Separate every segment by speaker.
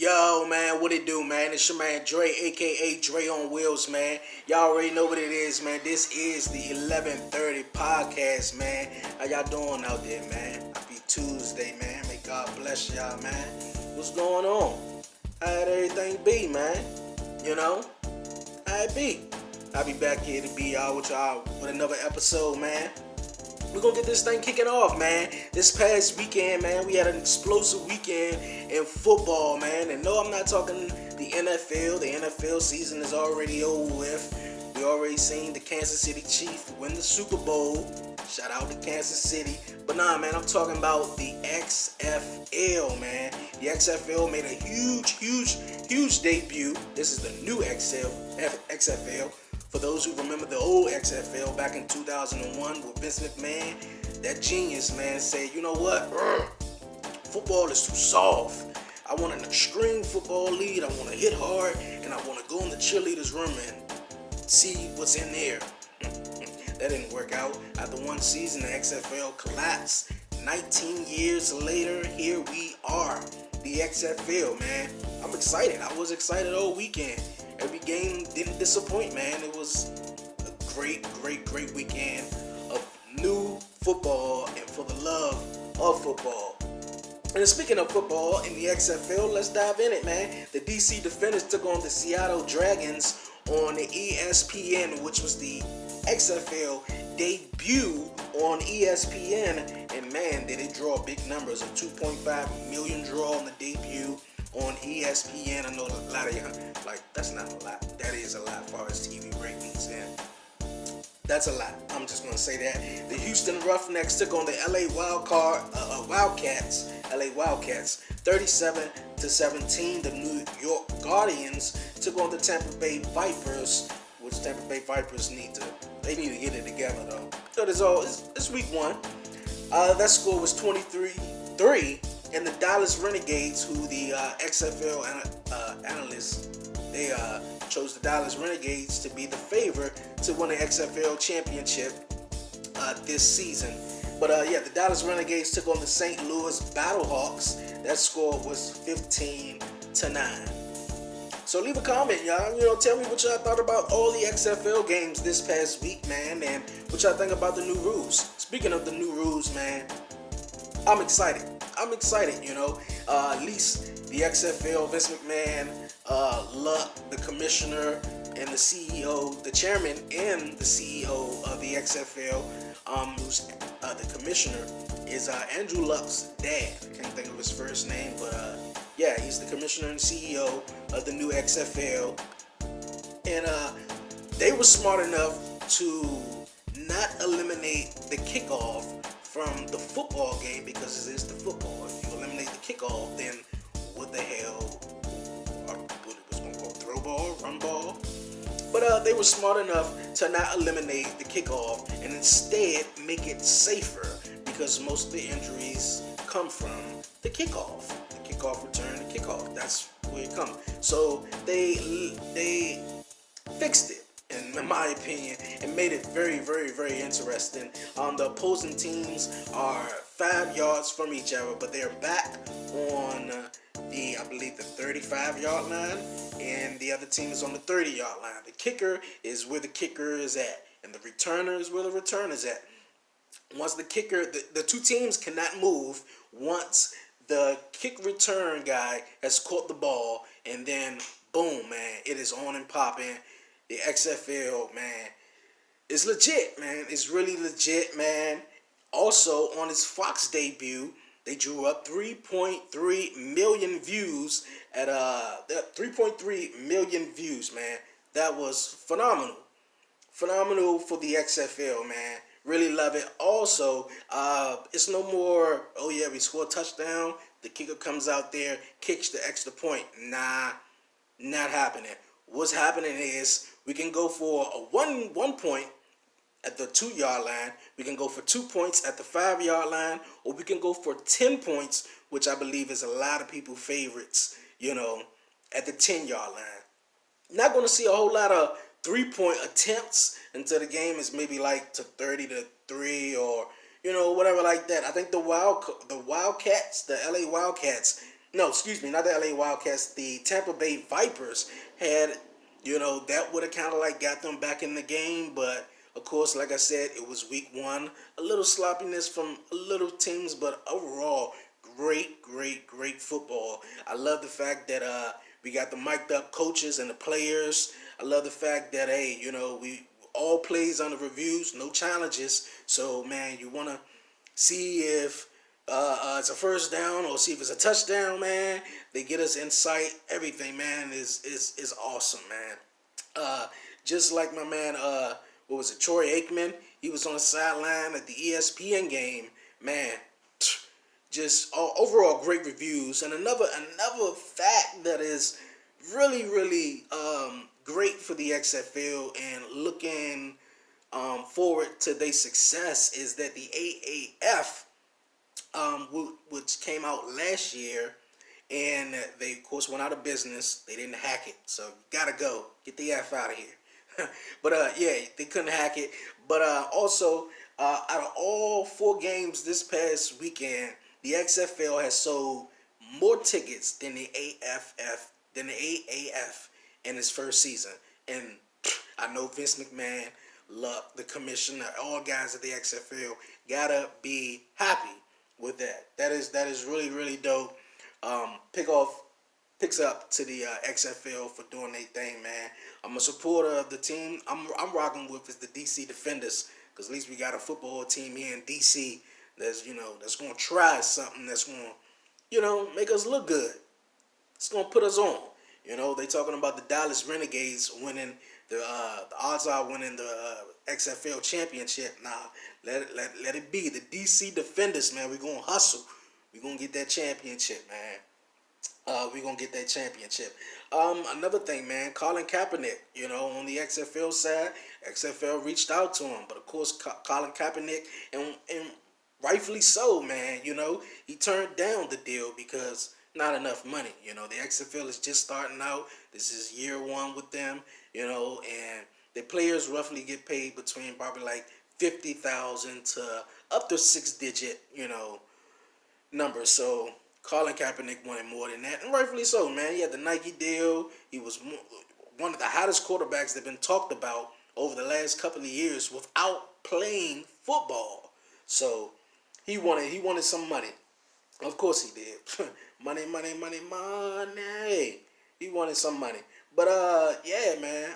Speaker 1: Yo, man, what it do, man? It's your man Dre, a.k.a. Dre on Wheels, man. Y'all already know what it is, man. This is the 11:30 podcast, man. How y'all doing out there, man? Happy Tuesday, man. May God bless y'all, man. What's going on? How'd everything be, man? You know? How'd it be? I'll be back here to be with y'all with another episode, man. We're going to get this thing kicking off, man. This past weekend, man, we had an explosive weekend in football, man. And no, I'm not talking the NFL. The NFL season is already over with. We already seen the Kansas City Chiefs win the Super Bowl. Shout out to Kansas City. But nah, man, I'm talking about the XFL, man. The XFL made a huge debut. This is the new XFL. For those who remember the old XFL back in 2001 with Vince McMahon, that genius, man, said, you know what? Football is too soft. I want an extreme football lead. I want to hit hard, and I want to go in the cheerleaders' room and see what's in there. That didn't work out. After one season, the XFL collapsed. 19 years later, here we are. The XFL, man. I'm excited. I was excited all weekend. Every game didn't disappoint, man. It was a great weekend of new football and for the love of football. And speaking of football in the XFL, let's dive in it, man. The DC Defenders took on the Seattle Dragons on the ESPN, which was the XFL debut on ESPN. And man, did it draw big numbers. A 2.5 million draw on the debut on ESPN. I know a lot of y'all like, that's not a lot. That is a lot as far as TV ratings, and that's a lot. I'm just gonna say that. The Houston Roughnecks took on the LA Wildcats. LA Wildcats, 37-17. The New York Guardians took on the Tampa Bay Vipers, which Tampa Bay Vipers need to get it together though. So it's week one. That score was 23-3. And the Dallas Renegades, who the XFL analysts, they chose the Dallas Renegades to be the favorite to win the XFL championship this season. But the Dallas Renegades took on the St. Louis Battlehawks. That score was 15-9. So leave a comment, y'all. Tell me what y'all thought about all the XFL games this past week, man, and what y'all think about the new rules. Speaking of the new rules, man, I'm excited, at least the XFL, Vince McMahon, Luck, the commissioner, and the CEO, the chairman and the CEO of the XFL, who's the commissioner, is Andrew Luck's dad. I can't think of his first name, but he's the commissioner and CEO of the new XFL. And they were smart enough to not eliminate the kickoff from the football game, because it is the football. If you eliminate the kickoff, then what the hell? What it was going to call throw ball, run ball? But they were smart enough to not eliminate the kickoff and instead make it safer, because most of the injuries come from the kickoff. The kickoff return, the kickoff. That's where it comes. So they fixed it, in my opinion, and made it very interesting. The opposing teams are 5 yards from each other, but they're back on the 35-yard line, and the other team is on the 30-yard line. The kicker is where the kicker is at, and the returner is where the return is at. Once the kicker, the two teams cannot move once the kick return guy has caught the ball, and then boom, man, it is on and popping. The XFL, man, is legit, man. It's really legit, man. Also, on its Fox debut, they drew up 3.3 million views at 3.3 million views, man. That was phenomenal. Phenomenal for the XFL, man. Really love it. Also, it's no more, we scored a touchdown, the kicker comes out there, kicks the extra point. Nah, not happening. What's happening is we can go for a one point at the 2-yard line. We can go for 2 points at the 5-yard line, or we can go for 10 points, which I believe is a lot of people's favorites, at the 10-yard line. Not going to see a whole lot of 3-point attempts until the game is maybe like to 30-3 or whatever like that. I think the Wildcats, the LA Wildcats, No, excuse me, not the LA Wildcats. The Tampa Bay Vipers had, that would have kind of like got them back in the game. But of course, like I said, it was week one. A little sloppiness from a little teams, but overall, great football. I love the fact that we got the mic'd up coaches and the players. I love the fact that hey, we all plays on the reviews, no challenges. So man, you wanna see if it's a first down or see if it's a touchdown, man. They get us insight. Everything, man, is awesome, man. Uh, just like my man, what was it, Troy Aikman? He was on the sideline at the ESPN game, man. Just overall great reviews. And another fact that is really great for the XFL and looking forward to their success is that the AAF, which came out last year, and they of course went out of business. They didn't hack it, so you gotta go get the F out of here. But yeah, they couldn't hack it. But also, out of all 4 games this past weekend, the XFL has sold more tickets than the AAF in its first season. And I know Vince McMahon, the commissioner, all guys at the XFL gotta be happy with that. That is really dope. Picks up to the XFL for doing their thing, man. I'm a supporter of the team. I'm rocking with is the DC Defenders, because at least we got a football team here in DC that's gonna try something that's gonna make us look good. It's gonna put us on. They talking about the Dallas Renegades winning the odds are winning the XFL championship. Nah, let it be the DC Defenders, man. We gonna hustle. We gonna get that championship, man. We gonna get that championship. Another thing, man, Colin Kaepernick, on the XFL side, XFL reached out to him, but of course, Colin Kaepernick, and rightfully so, man. He turned down the deal because not enough money. The XFL is just starting out. This is year one with them, and the players roughly get paid between probably like 50,000 to up to 6-digit, numbers. So Colin Kaepernick wanted more than that, and rightfully so, man. He had the Nike deal. He was one of the hottest quarterbacks that have been talked about over the last couple of years without playing football. So he wanted some money. Of course he did. money. He wanted some money. But yeah, man.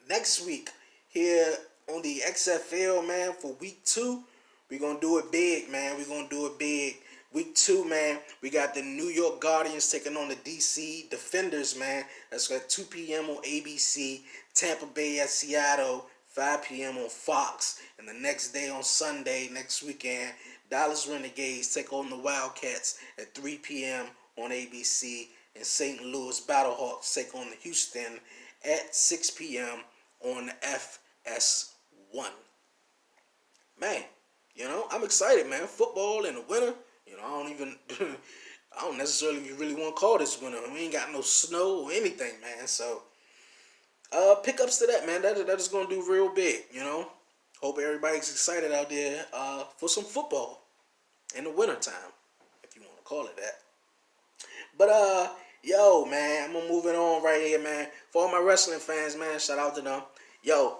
Speaker 1: Next week here on the XFL, man, for week 2, we're gonna do it big, man. We're gonna do it big. Week 2, man, we got the New York Guardians taking on the DC Defenders, man. That's at 2 p.m. on ABC. Tampa Bay at Seattle, 5 p.m. on Fox. And the next day on Sunday, next weekend, Dallas Renegades take on the Wildcats at 3 p.m. on ABC. And St. Louis Battlehawks take on the Houston at 6 p.m. on FS1. Man, I'm excited, man. Football in the winter. I don't necessarily really want to call this winter. We ain't got no snow or anything, man. So, pickups to that, man. That is gonna do real big. Hope everybody's excited out there for some football in the wintertime, if you want to call it that. But yo, man, I'm moving on right here, man. For all my wrestling fans, man, shout out to them. Yo,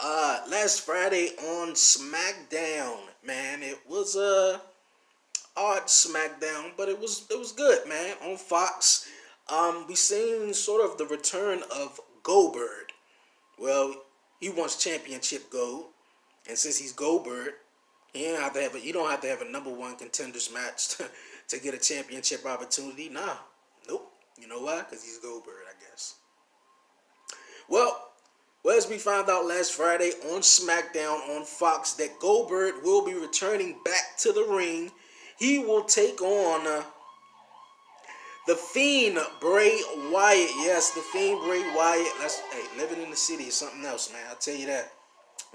Speaker 1: last Friday on SmackDown, man, it was odd SmackDown, but it was good, man. On Fox, we seen sort of the return of Goldberg. Well, he wants championship gold, and since he's Goldberg, he don't have to have a number one contenders match to get a championship opportunity. Nah, nope. You know why? Because he's Goldberg, I guess. Well, as we found out last Friday on SmackDown on Fox, that Goldberg will be returning back to the ring. He will take on the Fiend Bray Wyatt. Yes, the Fiend Bray Wyatt. Living in the city is something else, man. I'll tell you that.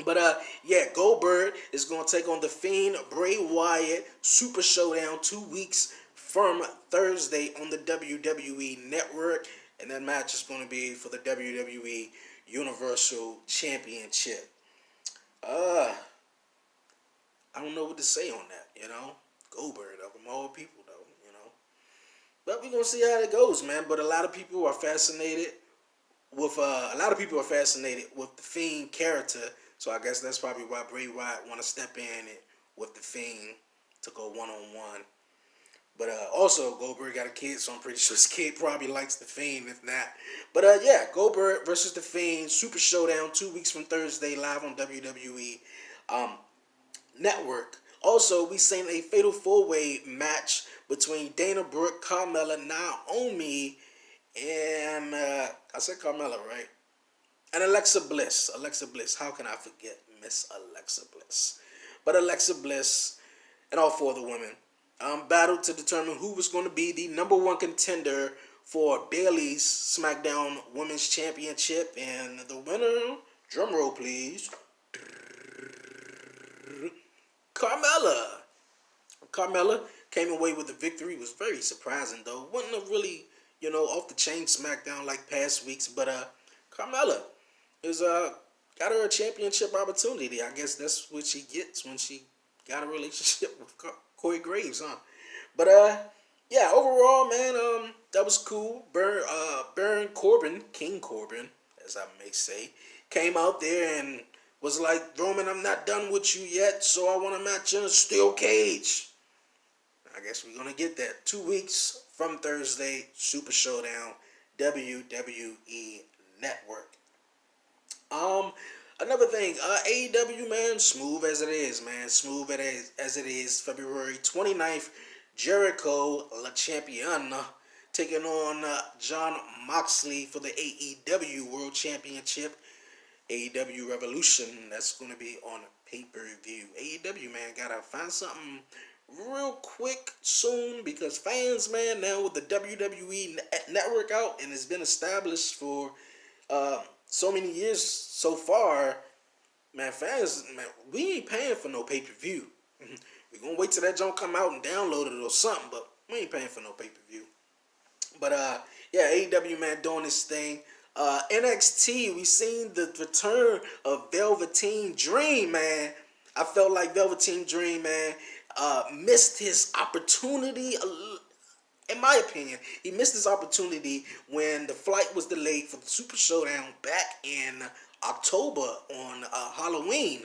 Speaker 1: But yeah, Goldberg is going to take on the Fiend Bray Wyatt. Super Showdown 2 weeks from Thursday on the WWE Network. And that match is going to be for the WWE Universal Championship. I don't know what to say on that, Goldberg, of them all people, though, But we're gonna see how it goes, man. But a lot of people are fascinated with the Fiend character. So I guess that's probably why Bray Wyatt want to step in it with the Fiend to go 1-on-1. But also Goldberg got a kid, so I'm pretty sure his kid probably likes the Fiend, if not. But yeah, Goldberg versus the Fiend, Super Showdown, 2 weeks from Thursday, live on WWE Network. Also, we seen a fatal four-way match between Dana Brooke, Carmella, Naomi, and I said Carmella, right? And Alexa Bliss. Alexa Bliss. How can I forget Miss Alexa Bliss? But Alexa Bliss and all four of the women battled to determine who was going to be the number one contender for Bayley's SmackDown Women's Championship. And the winner, drum roll please, Carmella. Carmella came away with the victory. It was very surprising though. Wasn't a really, off the chain SmackDown like past weeks, but Carmella is got her a championship opportunity. I guess that's what she gets when she got a relationship with Corey Graves, huh? But yeah, overall, man, that was cool. Baron Corbin, King Corbin, as I may say, came out there and was like, Roman, I'm not done with you yet, so I want a match in a steel cage. I guess we're gonna get that 2 weeks from Thursday, Super Showdown, WWE Network. Another thing, AEW, man, smooth as it is, man. Smooth as it is. February 29th, Jericho, La Champion, taking on John Moxley for the AEW World Championship. AEW Revolution, that's going to be on pay-per-view. AEW, man, gotta find something real quick soon, because fans, man, now with the WWE network out and it's been established for so many years so far, man, fans, man, we ain't paying for no pay-per-view. We gonna wait till that junk come out and download it or something, but we ain't paying for no pay-per-view. But yeah, AEW, man, doing this thing. NXT, we seen the return of Velveteen Dream, man. I felt like Velveteen Dream, man, missed his opportunity. In my opinion, he missed his opportunity when the flight was delayed for the Super Showdown back in October on Halloween.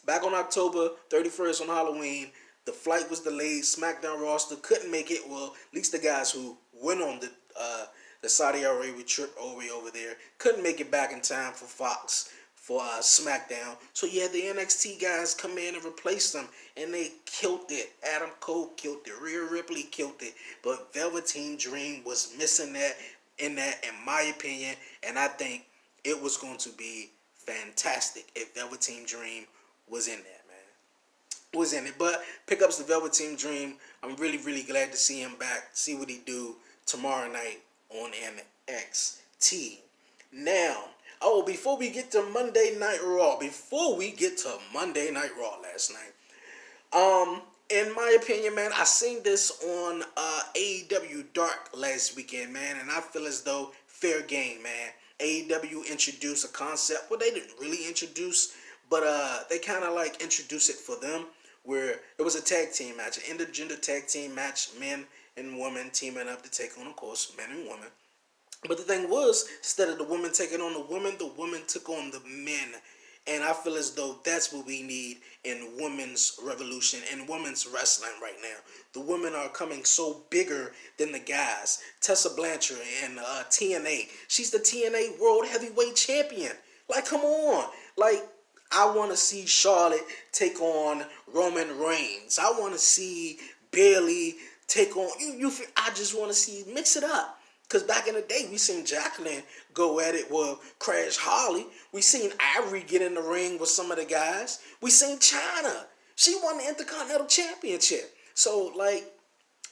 Speaker 1: Back on October 31st on Halloween, the flight was delayed. SmackDown roster couldn't make it. Well, at least the guys who went on the Saudi Arabia trip over there couldn't make it back in time for Fox for SmackDown. So you had the NXT guys come in and replace them, and they killed it. Adam Cole killed it. Rhea Ripley killed it. But Velveteen Dream was missing that in my opinion, and I think it was going to be fantastic if Velveteen Dream was in that, man. Was in it. But pickups the Velveteen Dream. I'm really, really glad to see him back. See what he do tomorrow night on NXT. Now, before we get to Monday Night Raw, last night, in my opinion, man, I seen this on AEW Dark last weekend, man, and I feel as though fair game, man. AEW introduced a concept. Well, they didn't really introduce, but they kind of like introduced it for them, where it was a tag team match, an intergender tag team match, men and women teaming up to take on, of course, men and women. But the thing was, instead of the women taking on the women took on the men. And I feel as though that's what we need in women's revolution and women's wrestling right now. The women are coming so bigger than the guys. Tessa Blanchard and TNA. She's the TNA World Heavyweight Champion. Like, come on. Like, I want to see Charlotte take on Roman Reigns. I want to see Bayley take on... I just want to see... Mix it up. Because back in the day, we seen Jacqueline go at it with Crash Holly. We seen Ivory get in the ring with some of the guys. We seen Chyna. She won the Intercontinental Championship. So, like,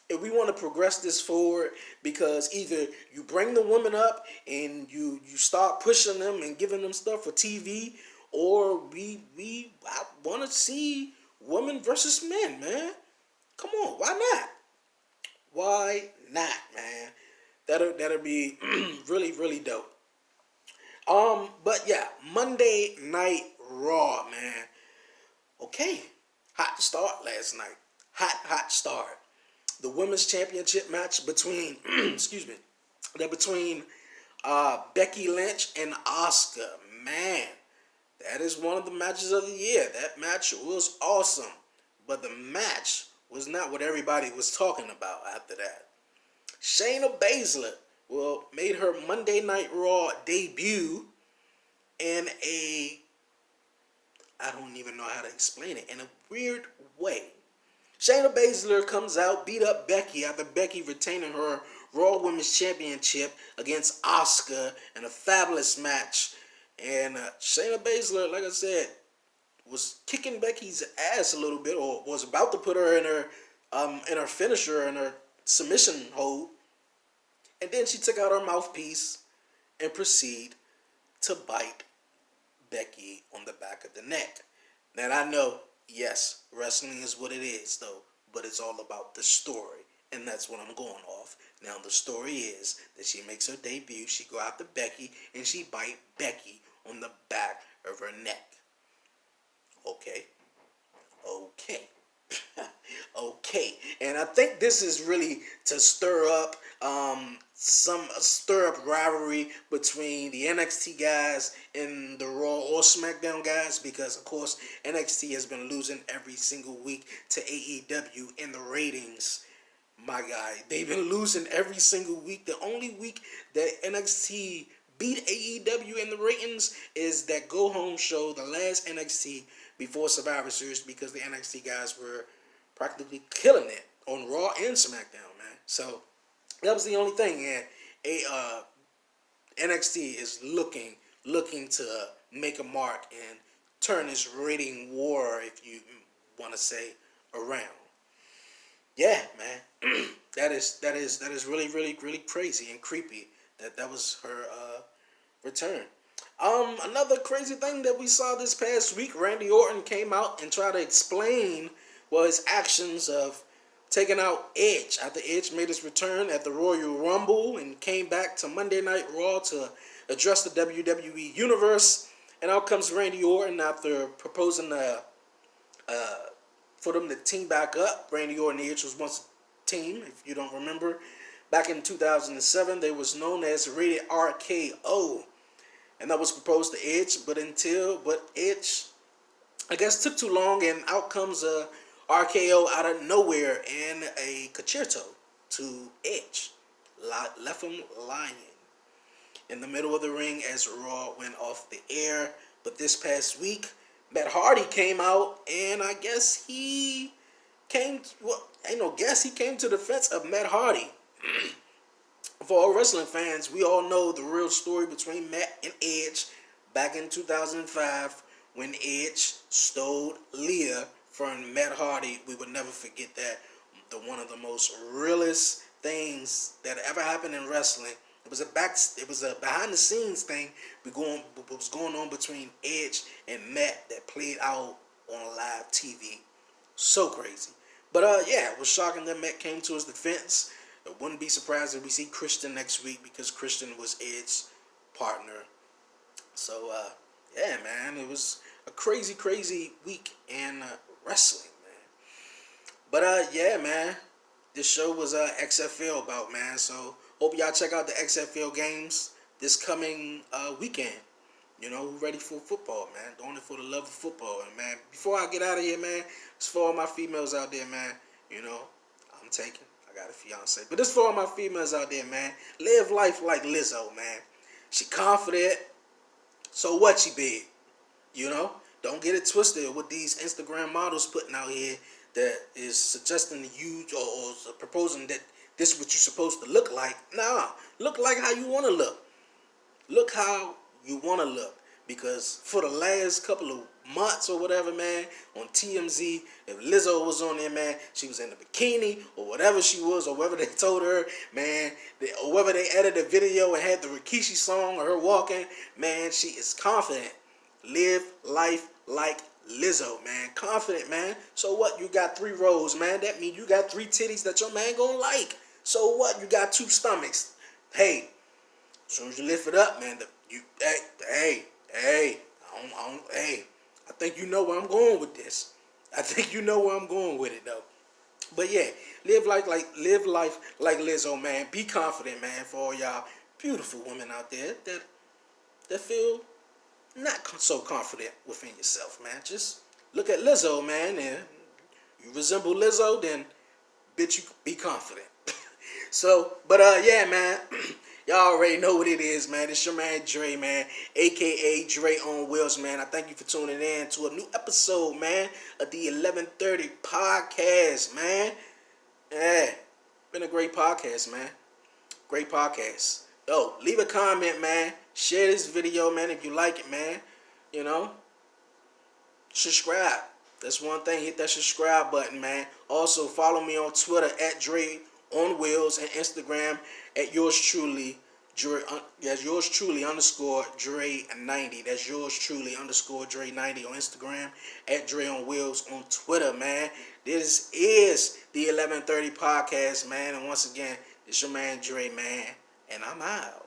Speaker 1: if we want to progress this forward, because either you bring the women up and you start pushing them and giving them stuff for TV, or I want to see women versus men, man. Come on, why not? Why not, man? That'll be really, really dope. But yeah, Monday Night Raw, man. Okay, hot start last night. Hot start. the women's championship match between, excuse me, between Becky Lynch and Asuka. Man, that is one of the matches of the year. That match was awesome. But the match was not what everybody was talking about after that. Shayna Baszler, made her Monday Night Raw debut in I don't even know how to explain it, in a weird way. Shayna Baszler comes out, beat up Becky after Becky retaining her Raw Women's Championship against Asuka in a fabulous match. And Shayna Baszler, like I said, was kicking Becky's ass a little bit, or was about to put her in her finisher, in her submission hold. And then she took out her mouthpiece and proceeded to bite Becky on the back of the neck. Now I know, yes, wrestling is what it is though, but it's all about the story. And that's what I'm going off. Now the story is that she makes her debut, she go after Becky, and she bite Becky on the back of her neck. Okay. Okay. And I think this is really to stir up rivalry between the NXT guys and the Raw or SmackDown guys, because of course NXT has been losing every single week to AEW in the ratings. My guy, they've been losing every single week. The only week that NXT beat AEW in the ratings is that go home show, the last NXT before Survivor Series, because the NXT guys were practically killing it on Raw and SmackDown, man. So that was the only thing. And NXT is looking to make a mark and turn this rating war, if you want to say, around. Yeah, man, that is really, really, really crazy and creepy that was her return. Another crazy thing that we saw this past week, Randy Orton came out and tried to explain his actions of taking out Edge after Edge made his return at the Royal Rumble and came back to Monday Night Raw to address the WWE Universe. And out comes Randy Orton after proposing for them to team back up. Randy Orton and Edge was once a team, if you don't remember. Back in 2007, they was known as Rated RKO. And that was proposed to Edge, but Edge, I guess, took too long, and out comes a RKO out of nowhere and a concerto to Edge. Left him lying in the middle of the ring as Raw went off the air. But this past week, Matt Hardy came out, and I guess he came to the defense of Matt Hardy. For all wrestling fans, we all know the real story between Matt and Edge back in 2005 when Edge stole Leah from Matt Hardy. We would never forget that. One of the most realest things that ever happened in wrestling. It was a behind the scenes thing was going on between Edge and Matt that played out on live TV. So crazy. But it was shocking that Matt came to his defense. I wouldn't be surprised if we see Christian next week, because Christian was Edge's partner. So, man, it was a crazy, crazy week in wrestling, man. But, man, this show was XFL about, man. So, hope y'all check out the XFL games this coming weekend. You know, ready for football, man. Doing it for the love of football. And, man, before I get out of here, man, it's for all my females out there, man. You know, I'm taking. I got a fiance. But this for all my females out there, man. Live life like Lizzo, man. She confident. So what she big? You know? Don't get it twisted with these Instagram models putting out here that is suggesting to you or proposing that this is what you're supposed to look like. Nah. Look like how you want to look. Look how you want to look. Because for the last couple of months or whatever, man, on TMZ, if Lizzo was on there, man, she was in a bikini or whatever she was, or whatever they told her, man, or whether they edited a video and had the Rikishi song or her walking, man, she is confident. Live life like Lizzo, man. Confident, man. So what? You got 3 rows, man. That means you got 3 titties that your man gonna like. So what? You got 2 stomachs. Hey, as soon as you lift it up, man, hey, I think you know where I'm going with this. I think you know where I'm going with it, though. But yeah, live life like Lizzo, man. Be confident, man, for all y'all beautiful women out there that feel not so confident within yourself, man. Just look at Lizzo, man, and you resemble Lizzo, then bitch, you be confident. So, but yeah, man. Y'all already know what it is, man. It's your man Dre, man, aka Dre on Wheels, man. I thank you for tuning in to a new episode, man, of the 11:30 podcast, man. Yeah, been a great podcast, man. Great podcast. Yo, leave a comment, man. Share this video, man, if you like it, man. You know, subscribe. That's one thing. Hit that subscribe button, man. Also, follow me on Twitter at Dre on Wheels and Instagram at yours truly, Dre. That's yours truly underscore Dre90. That's yours truly underscore Dre90 on Instagram, at Dre on Wheels on Twitter, man. This is the 11:30 podcast, man. And once again, it's your man Dre, man, and I'm out.